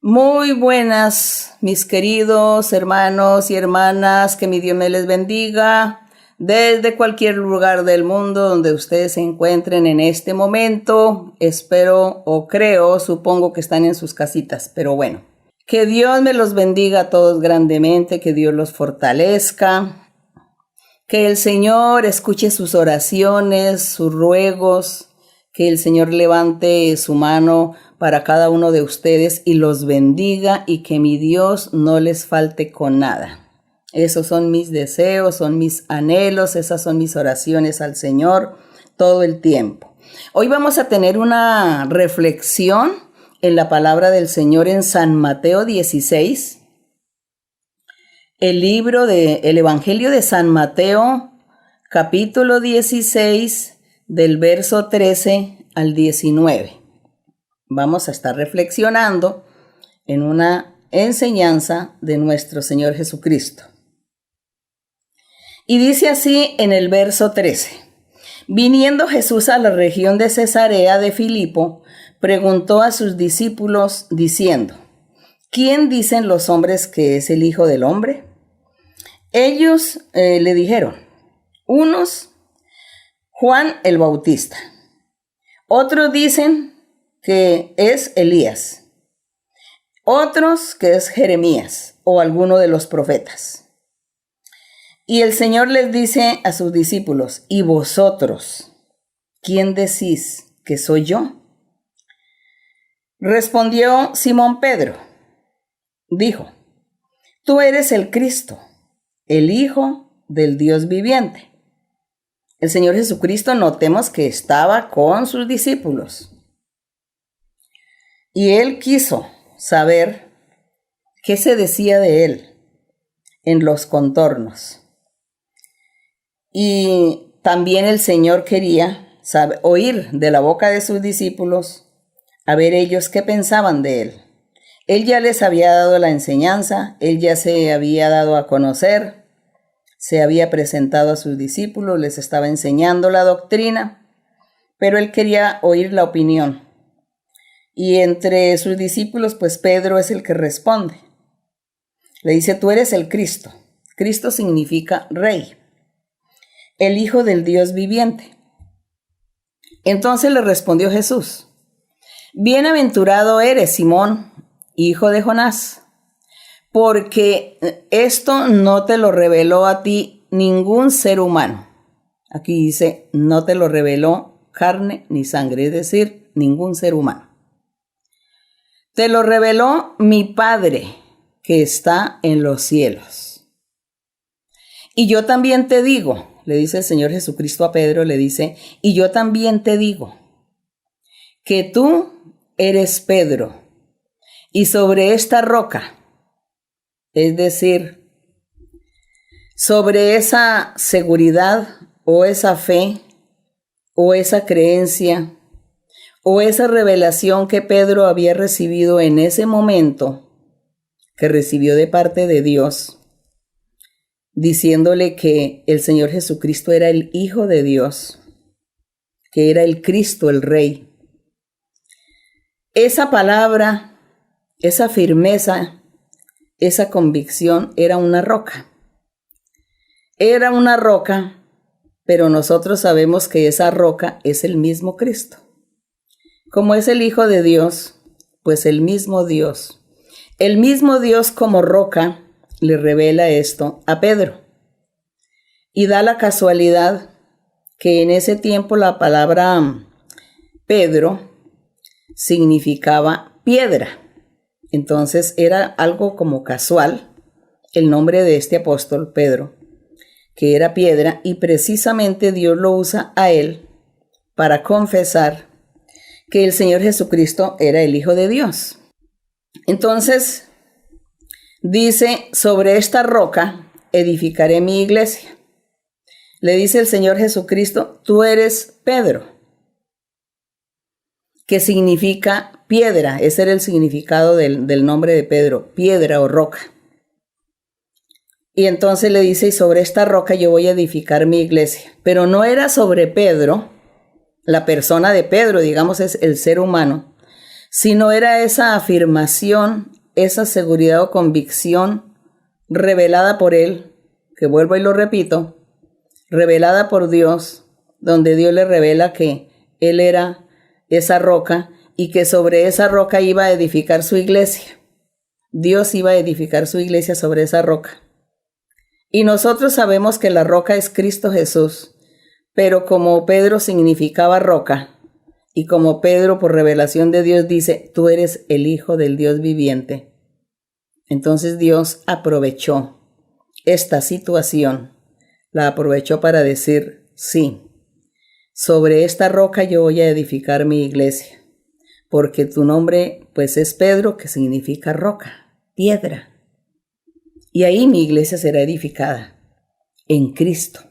Muy buenas, mis queridos hermanos y hermanas, que mi Dios me les bendiga desde cualquier lugar del mundo donde ustedes se encuentren en este momento. Espero o creo, supongo que están en sus casitas, pero bueno. Que Dios me los bendiga a todos grandemente, que Dios los fortalezca, que el Señor escuche sus oraciones, sus ruegos, que el Señor levante su mano para cada uno de ustedes y los bendiga y que mi Dios no les falte con nada. Esos son mis deseos, son mis anhelos, esas son mis oraciones al Señor todo el tiempo. Hoy vamos a tener una reflexión en la palabra del Señor en San Mateo 16, el Evangelio de San Mateo, capítulo 16, del verso 13 al 19. Vamos a estar reflexionando en una enseñanza de nuestro Señor Jesucristo. Y dice así en el verso 13. Viniendo Jesús a la región de Cesarea de Filipo, preguntó a sus discípulos diciendo: ¿Quién dicen los hombres que es el Hijo del Hombre? Ellos le dijeron: unos, Juan el Bautista; otros dicen que es Elías; otros que es Jeremías o alguno de los profetas. Y el Señor les dice a sus discípulos: ¿y vosotros, quién decís que soy yo? Respondió Simón Pedro, dijo: tú eres el Cristo, el Hijo del Dios viviente. El Señor Jesucristo, notemos que estaba con sus discípulos. Y él quiso saber qué se decía de él en los contornos. Y también el Señor quería oír de la boca de sus discípulos, a ver ellos qué pensaban de él. Él ya les había dado la enseñanza, él ya se había dado a conocer, se había presentado a sus discípulos, les estaba enseñando la doctrina, pero él quería oír la opinión. Y entre sus discípulos, pues Pedro es el que responde. Le dice: tú eres el Cristo. Cristo significa Rey, el Hijo del Dios viviente. Entonces le respondió Jesús: bienaventurado eres, Simón, hijo de Jonás, porque esto no te lo reveló a ti ningún ser humano. Aquí dice: no te lo reveló carne ni sangre, es decir, ningún ser humano. Te lo reveló mi Padre que está en los cielos. Y yo también te digo, le dice el Señor Jesucristo a Pedro, le dice: y yo también te digo que tú eres Pedro, y sobre esta roca, es decir, sobre esa seguridad o esa fe o esa creencia o esa revelación que Pedro había recibido en ese momento, que recibió de parte de Dios, diciéndole que el Señor Jesucristo era el Hijo de Dios, que era el Cristo, el Rey. Esa palabra, esa firmeza, esa convicción era una roca. Era una roca, pero nosotros sabemos que esa roca es el mismo Cristo. Como es el Hijo de Dios, pues el mismo Dios como roca le revela esto a Pedro. Y da la casualidad que en ese tiempo la palabra Pedro significaba piedra. Entonces era algo como casual el nombre de este apóstol Pedro, que era piedra, y precisamente Dios lo usa a él para confesar que el Señor Jesucristo era el Hijo de Dios. Entonces dice: sobre esta roca edificaré mi iglesia. Le dice el Señor Jesucristo: tú eres Pedro, que significa piedra. Ese era el significado del nombre de Pedro, piedra o roca. Y entonces le dice: y sobre esta roca yo voy a edificar mi iglesia. Pero no era sobre Pedro, la persona de Pedro, digamos, es el ser humano, sino era esa afirmación esa seguridad o convicción revelada por Él, que vuelvo y lo repito, revelada por Dios, donde Dios le revela que Él era esa roca y que sobre esa roca iba a edificar su iglesia. Dios iba a edificar su iglesia sobre esa roca. Y nosotros sabemos que la roca es Cristo Jesús, pero como Pedro significaba roca, y como Pedro por revelación de Dios dice, tú eres el Hijo del Dios viviente. Entonces Dios aprovechó esta situación, la aprovechó para decir, sí, sobre esta roca yo voy a edificar mi iglesia, porque tu nombre pues es Pedro, que significa roca, piedra. Y ahí mi iglesia será edificada, en Cristo.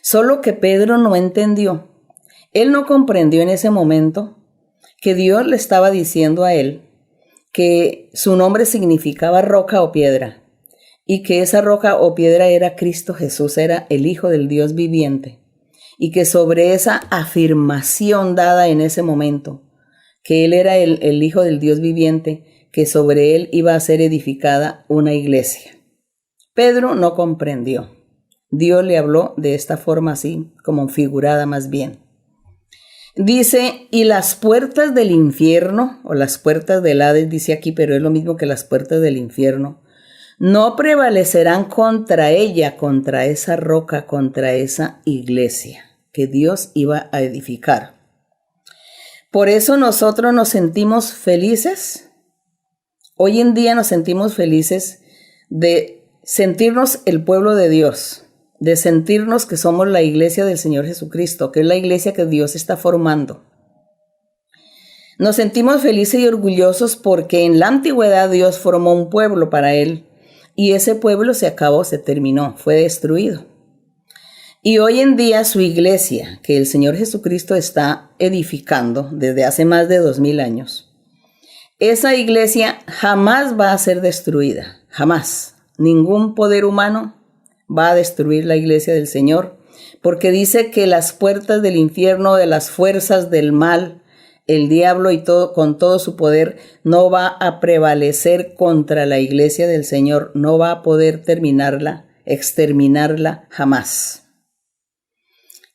Solo que Pedro no entendió. Él no comprendió en ese momento que Dios le estaba diciendo a él que su nombre significaba roca o piedra y que esa roca o piedra era Cristo Jesús, era el Hijo del Dios viviente, y que sobre esa afirmación dada en ese momento, que Él era el Hijo del Dios viviente, que sobre Él iba a ser edificada una iglesia. Pedro no comprendió. Dios le habló de esta forma así, como figurada más bien. Dice, y las puertas del infierno, o las puertas del Hades, dice aquí, pero es lo mismo que las puertas del infierno, no prevalecerán contra ella, contra esa roca, contra esa iglesia que Dios iba a edificar. Por eso nosotros nos sentimos felices. Hoy en día nos sentimos felices de sentirnos el pueblo de Dios, de sentirnos que somos la iglesia del Señor Jesucristo, que es la iglesia que Dios está formando. Nos sentimos felices y orgullosos porque en la antigüedad Dios formó un pueblo para Él y ese pueblo se acabó, se terminó, fue destruido. Y hoy en día su iglesia, que el Señor Jesucristo está edificando desde hace más de 2000 años, esa iglesia jamás va a ser destruida, jamás. Ningún poder humano va a destruir la iglesia del Señor, porque dice que las puertas del infierno, de las fuerzas del mal, el diablo y todo, con todo su poder, no va a prevalecer contra la iglesia del Señor, no va a poder terminarla, exterminarla jamás.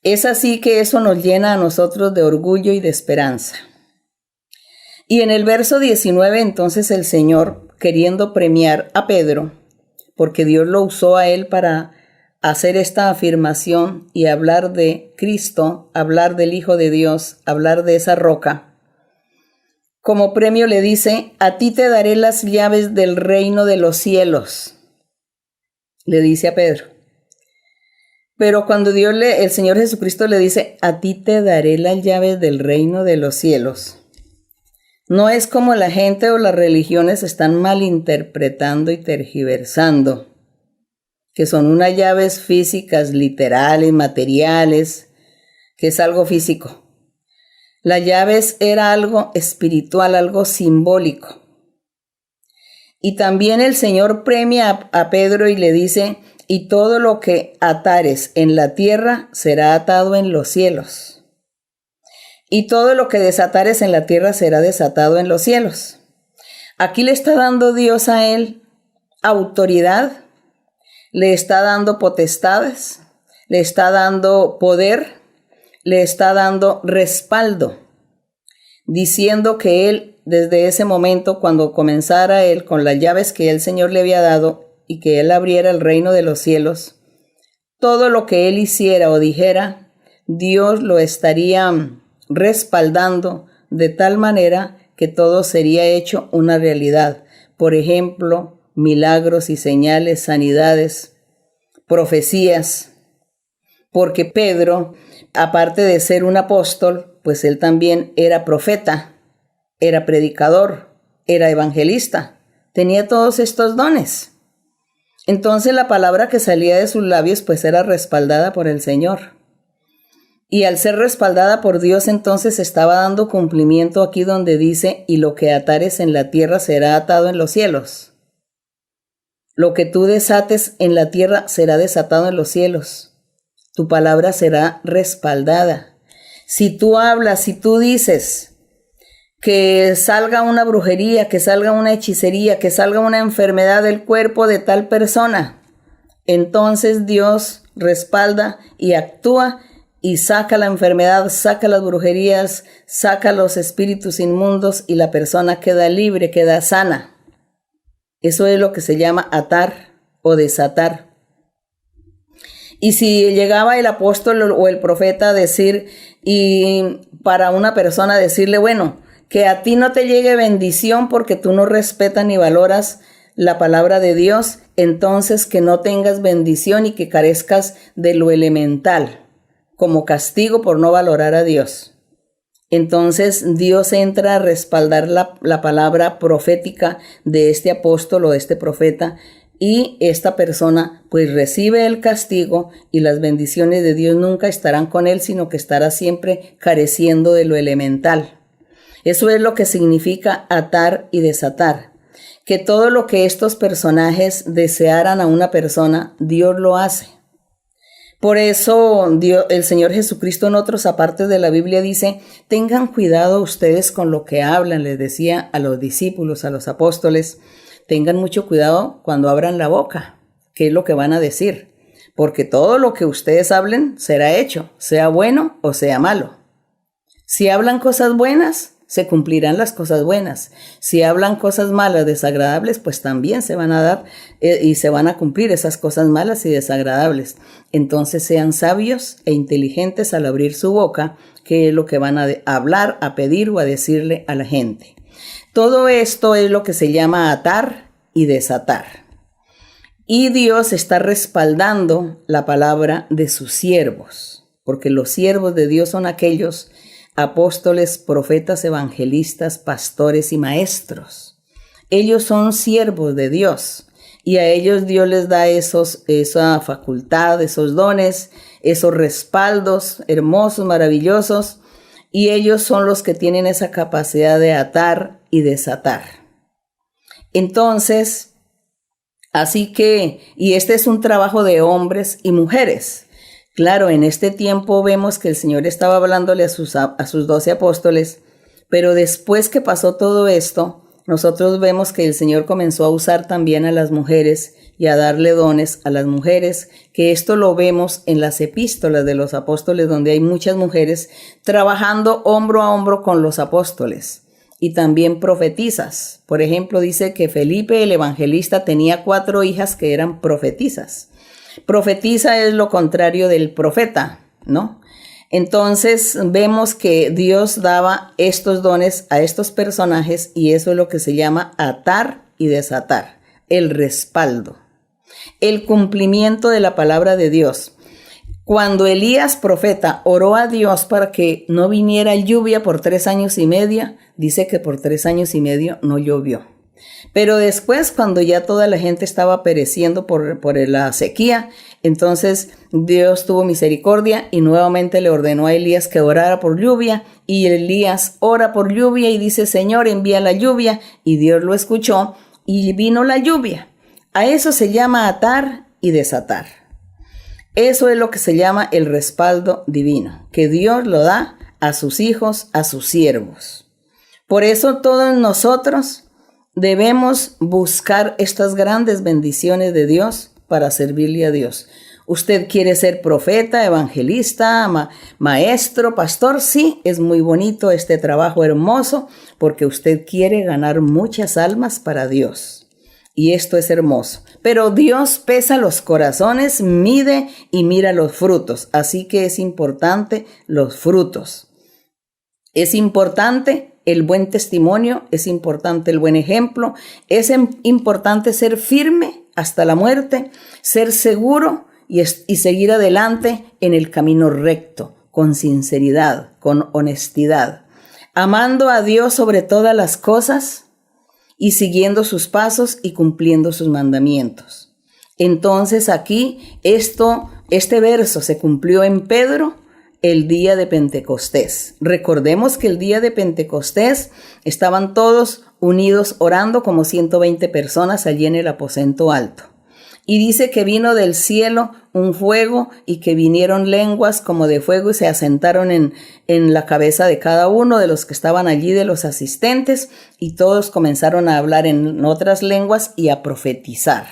Es así que eso nos llena a nosotros de orgullo y de esperanza. Y en el verso 19, entonces el Señor, queriendo premiar a Pedro, porque Dios lo usó a él para hacer esta afirmación y hablar de Cristo, hablar del Hijo de Dios, hablar de esa roca. Como premio le dice, a ti te daré las llaves del reino de los cielos, le dice a Pedro. Pero cuando el Señor Jesucristo le dice, a ti te daré las llaves del reino de los cielos, no es como la gente o las religiones están malinterpretando y tergiversando, que son unas llaves físicas, literales, materiales, que es algo físico. Las llaves era algo espiritual, algo simbólico. Y también el Señor premia a Pedro y le dice, y todo lo que atares en la tierra será atado en los cielos. Y todo lo que desatares en la tierra será desatado en los cielos. Aquí le está dando Dios a él autoridad, le está dando potestades, le está dando poder, le está dando respaldo, diciendo que él, desde ese momento, cuando comenzara él con las llaves que el Señor le había dado y que él abriera el reino de los cielos, todo lo que él hiciera o dijera, Dios lo estaría respaldando de tal manera que todo sería hecho una realidad. Por ejemplo, milagros y señales, sanidades, profecías, porque Pedro, aparte de ser un apóstol, pues él también era profeta, era predicador, era evangelista, tenía todos estos dones. Entonces la palabra que salía de sus labios pues era respaldada por el Señor. Y al ser respaldada por Dios, entonces estaba dando cumplimiento aquí donde dice, y lo que atares en la tierra será atado en los cielos. Lo que tú desates en la tierra será desatado en los cielos. Tu palabra será respaldada. Si tú hablas, si tú dices que salga una brujería, que salga una hechicería, que salga una enfermedad del cuerpo de tal persona, entonces Dios respalda y actúa y saca la enfermedad, saca las brujerías, saca los espíritus inmundos y la persona queda libre, queda sana. Eso es lo que se llama atar o desatar. Y si llegaba el apóstol o el profeta a decir, y para una persona decirle, bueno, que a ti no te llegue bendición porque tú no respetas ni valoras la palabra de Dios, entonces que no tengas bendición y que carezcas de lo elemental, como castigo por no valorar a Dios. Entonces Dios entra a respaldar la palabra profética de este apóstol o de este profeta, y esta persona pues recibe el castigo, y las bendiciones de Dios nunca estarán con él, sino que estará siempre careciendo de lo elemental. Eso es lo que significa atar y desatar. Que todo lo que estos personajes desearan a una persona, Dios lo hace. Por eso el Señor Jesucristo en otros apartes de la Biblia dice, tengan cuidado ustedes con lo que hablan, les decía a los discípulos, a los apóstoles, tengan mucho cuidado cuando abran la boca, qué es lo que van a decir, porque todo lo que ustedes hablen será hecho, sea bueno o sea malo. Si hablan cosas buenas, se cumplirán las cosas buenas. Si hablan cosas malas, desagradables, pues también se van a dar y se van a cumplir esas cosas malas y desagradables. Entonces sean sabios e inteligentes al abrir su boca, que es lo que van a hablar, a pedir o a decirle a la gente. Todo esto es lo que se llama atar y desatar. Y Dios está respaldando la palabra de sus siervos, porque los siervos de Dios son aquellos apóstoles, profetas, evangelistas, pastores y maestros. Ellos son siervos de Dios y a ellos Dios les da esa facultad, esos dones, esos respaldos hermosos, maravillosos, y ellos son los que tienen esa capacidad de atar y desatar. Entonces, y este es un trabajo de hombres y mujeres. Claro, en este tiempo vemos que el Señor estaba hablándole a sus 12 apóstoles, pero después que pasó todo esto, nosotros vemos que el Señor comenzó a usar también a las mujeres y a darle dones a las mujeres, que esto lo vemos en las epístolas de los apóstoles, donde hay muchas mujeres trabajando hombro a hombro con los apóstoles, y también profetisas. Por ejemplo, dice que Felipe el evangelista tenía 4 hijas que eran profetisas. Profetiza es lo contrario del profeta, ¿no? Entonces vemos que Dios daba estos dones a estos personajes, y eso es lo que se llama atar y desatar, el respaldo, el cumplimiento de la palabra de Dios. Cuando Elías profeta oró a Dios para que no viniera lluvia por 3 años y medio, dice que por 3 años y medio no llovió. Pero después, cuando ya toda la gente estaba pereciendo por la sequía, entonces Dios tuvo misericordia y nuevamente le ordenó a Elías que orara por lluvia, y Elías ora por lluvia y dice, Señor, envía la lluvia, y Dios lo escuchó y vino la lluvia. A eso se llama atar y desatar. Eso es lo que se llama el respaldo divino, que Dios lo da a sus hijos, a sus siervos. Por eso todos nosotros debemos buscar estas grandes bendiciones de Dios para servirle a Dios. ¿Usted quiere ser profeta, evangelista, maestro, pastor? Sí, es muy bonito este trabajo hermoso, porque usted quiere ganar muchas almas para Dios. Y esto es hermoso. Pero Dios pesa los corazones, mide y mira los frutos. Así que es importante los frutos. Es importante el buen testimonio, es importante el buen ejemplo, es importante ser firme hasta la muerte, ser seguro y seguir adelante en el camino recto, con sinceridad, con honestidad, amando a Dios sobre todas las cosas y siguiendo sus pasos y cumpliendo sus mandamientos. Entonces aquí este verso se cumplió en Pedro el día de Pentecostés. Recordemos que el día de Pentecostés estaban todos unidos orando como 120 personas allí en el aposento alto. Y dice que vino del cielo un fuego y que vinieron lenguas como de fuego y se asentaron en la cabeza de cada uno de los que estaban allí, de los asistentes, y todos comenzaron a hablar en otras lenguas y a profetizar.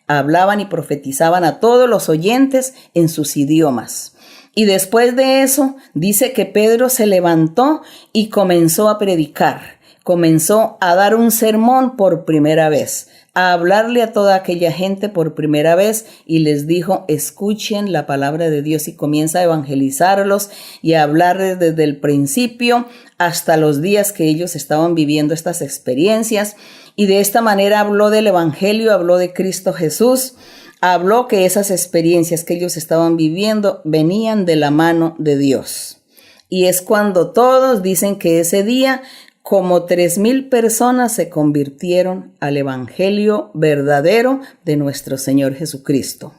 Hablaban y profetizaban a todos los oyentes en sus idiomas. Y después de eso, dice que Pedro se levantó y comenzó a predicar. Comenzó a dar un sermón por primera vez, a hablarle a toda aquella gente por primera vez y les dijo, escuchen la palabra de Dios, y comienza a evangelizarlos y a hablarles desde el principio hasta los días que ellos estaban viviendo estas experiencias. Y de esta manera habló del evangelio, habló de Cristo Jesús, habló que esas experiencias que ellos estaban viviendo venían de la mano de Dios. Y es cuando todos dicen que ese día como 3,000 personas se convirtieron al evangelio verdadero de nuestro Señor Jesucristo.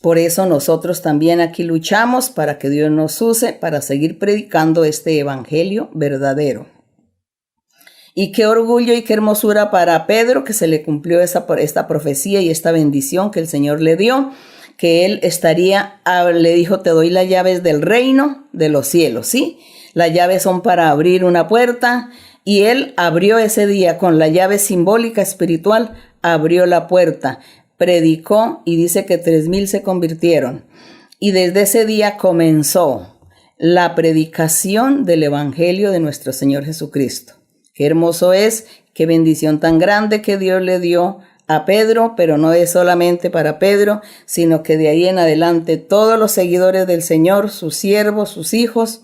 Por eso nosotros también aquí luchamos para que Dios nos use para seguir predicando este evangelio verdadero. Y qué orgullo y qué hermosura para Pedro que se le cumplió esta profecía y esta bendición que el Señor le dio, que él le dijo, te doy las llaves del reino de los cielos, ¿sí? Las llaves son para abrir una puerta y él abrió ese día con la llave simbólica espiritual, abrió la puerta, predicó y dice que 3,000 se convirtieron. Y desde ese día comenzó la predicación del evangelio de nuestro Señor Jesucristo. Qué hermoso es, qué bendición tan grande que Dios le dio a Pedro, pero no es solamente para Pedro, sino que de ahí en adelante todos los seguidores del Señor, sus siervos, sus hijos,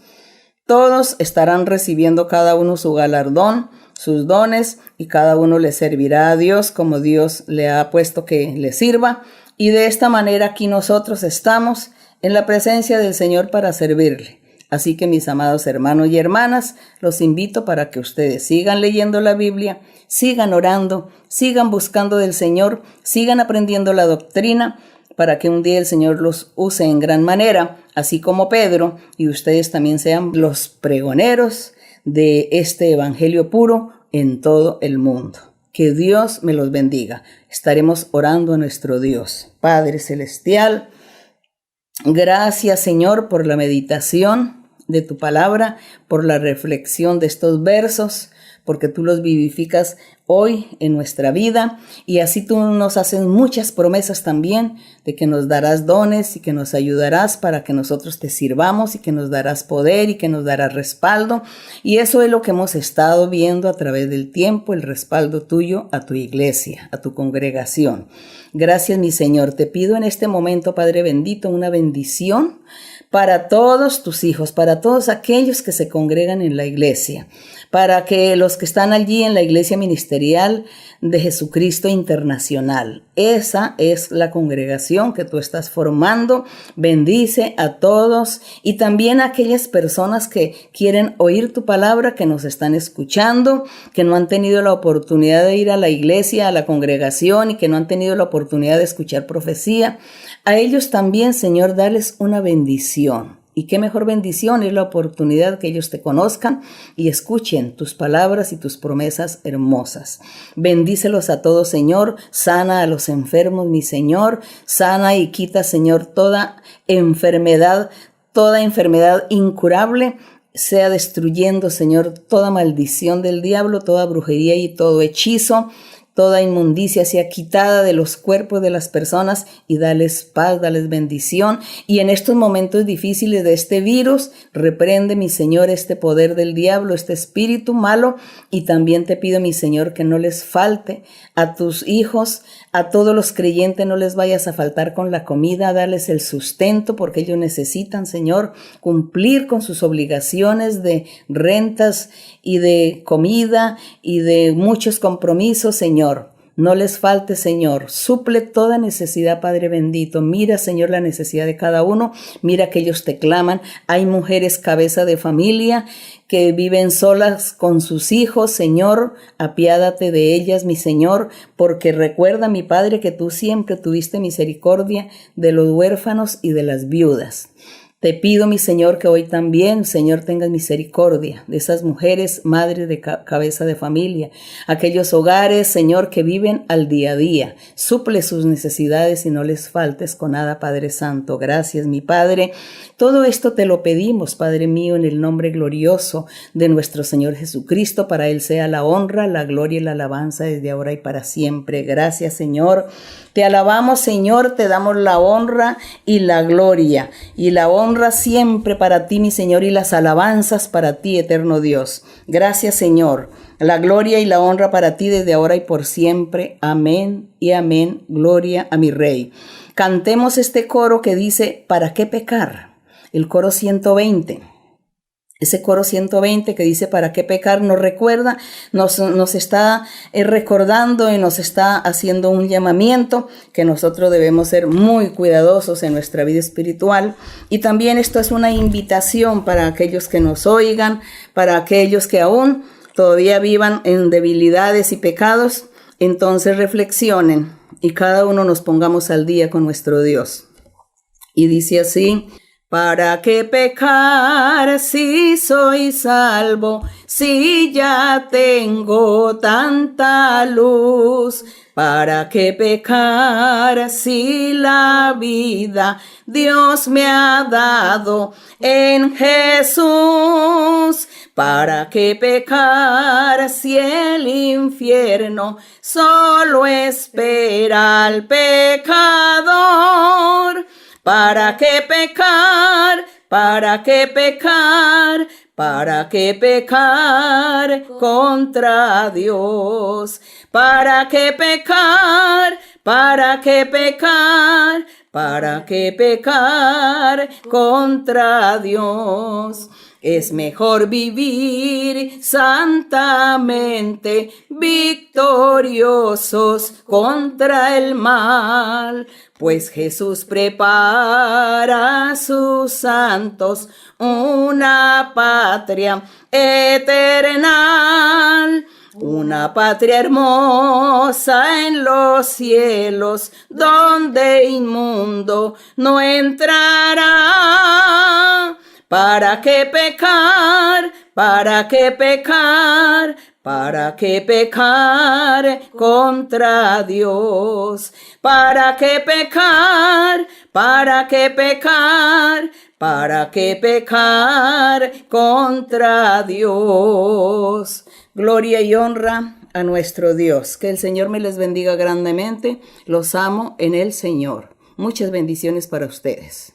todos estarán recibiendo cada uno su galardón, sus dones, y cada uno le servirá a Dios como Dios le ha puesto que le sirva. Y de esta manera aquí nosotros estamos en la presencia del Señor para servirle. Así que mis amados hermanos y hermanas, los invito para que ustedes sigan leyendo la Biblia, sigan orando, sigan buscando del Señor, sigan aprendiendo la doctrina, para que un día el Señor los use en gran manera, así como Pedro, y ustedes también sean los pregoneros de este evangelio puro en todo el mundo. Que Dios me los bendiga. Estaremos orando a nuestro Dios. Padre Celestial, gracias Señor por la meditación de tu palabra, por la reflexión de estos versos, porque tú los vivificas hoy en nuestra vida, y así tú nos haces muchas promesas también de que nos darás dones y que nos ayudarás para que nosotros te sirvamos, y que nos darás poder y que nos darás respaldo. Y eso es lo que hemos estado viendo a través del tiempo, el respaldo tuyo a tu iglesia, a tu congregación. Gracias, mi Señor. Te pido en este momento, Padre bendito, una bendición para todos tus hijos, para todos aquellos que se congregan en la iglesia, para que los que están allí en la iglesia ministerial de Jesucristo Internacional, esa es la congregación que tú estás formando. Bendice a todos y también a aquellas personas que quieren oír tu palabra, que nos están escuchando, que no han tenido la oportunidad de ir a la iglesia, a la congregación, y que no han tenido la oportunidad de escuchar profecía. A ellos también, Señor, dales una bendición. Y qué mejor bendición es la oportunidad que ellos te conozcan y escuchen tus palabras y tus promesas hermosas. Bendícelos a todos, Señor. Sana a los enfermos, mi Señor. Sana y quita, Señor, toda enfermedad incurable. Sea destruyendo, Señor, toda maldición del diablo, toda brujería y todo hechizo. Toda inmundicia sea quitada de los cuerpos de las personas, y dales paz, dales bendición. Y en estos momentos difíciles de este virus, reprende, mi Señor, este poder del diablo, este espíritu malo. Y también te pido, mi Señor, que no les falte a tus hijos, a todos los creyentes, no les vayas a faltar con la comida, darles el sustento, porque ellos necesitan, Señor, cumplir con sus obligaciones de rentas y de comida y de muchos compromisos, Señor. No les falte, Señor. Suple toda necesidad, Padre bendito. Mira, Señor, la necesidad de cada uno. Mira que ellos te claman. Hay mujeres cabeza de familia que viven solas con sus hijos. Señor, apiádate de ellas, mi Señor, porque recuerda, mi Padre, que tú siempre tuviste misericordia de los huérfanos y de las viudas. Te pido, mi Señor, que hoy también, Señor, tengas misericordia de esas mujeres, madres de cabeza de familia, aquellos hogares, Señor, que viven al día a día. Suple sus necesidades y no les faltes con nada, Padre Santo. Gracias, mi Padre. Todo esto te lo pedimos, Padre mío, en el nombre glorioso de nuestro Señor Jesucristo. Para Él sea la honra, la gloria y la alabanza desde ahora y para siempre. Gracias, Señor. Te alabamos, Señor, te damos la honra y la gloria. Y la honra siempre para ti, mi Señor, y las alabanzas para ti, eterno Dios. Gracias, Señor. La gloria y la honra para ti desde ahora y por siempre. Amén y amén. Gloria a mi Rey. Cantemos este coro que dice, ¿para qué pecar? El coro 120. Ese coro 120 que dice ¿para qué pecar? Nos recuerda, nos está recordando y nos está haciendo un llamamiento que nosotros debemos ser muy cuidadosos en nuestra vida espiritual. Y también esto es una invitación para aquellos que nos oigan, para aquellos que aún todavía vivan en debilidades y pecados. Entonces reflexionen y cada uno nos pongamos al día con nuestro Dios. Y dice así: ¿para qué pecar si soy salvo, si ya tengo tanta luz? ¿Para qué pecar si la vida Dios me ha dado en Jesús? ¿Para qué pecar si el infierno solo espera al pecador? ¿Para qué pecar? ¿Para qué pecar? ¿Para qué pecar contra Dios? ¿Para qué pecar? ¿Para qué pecar? ¿Para qué pecar contra Dios? Es mejor vivir santamente, victoriosos contra el mal, pues Jesús prepara a sus santos una patria eterna. Una patria hermosa en los cielos, donde inmundo no entrará. ¿Para qué pecar? ¿Para qué pecar? ¿Para qué pecar contra Dios? ¿Para qué pecar? ¿Para qué pecar? ¿Para qué pecar contra Dios? Gloria y honra a nuestro Dios. Que el Señor me les bendiga grandemente. Los amo en el Señor. Muchas bendiciones para ustedes.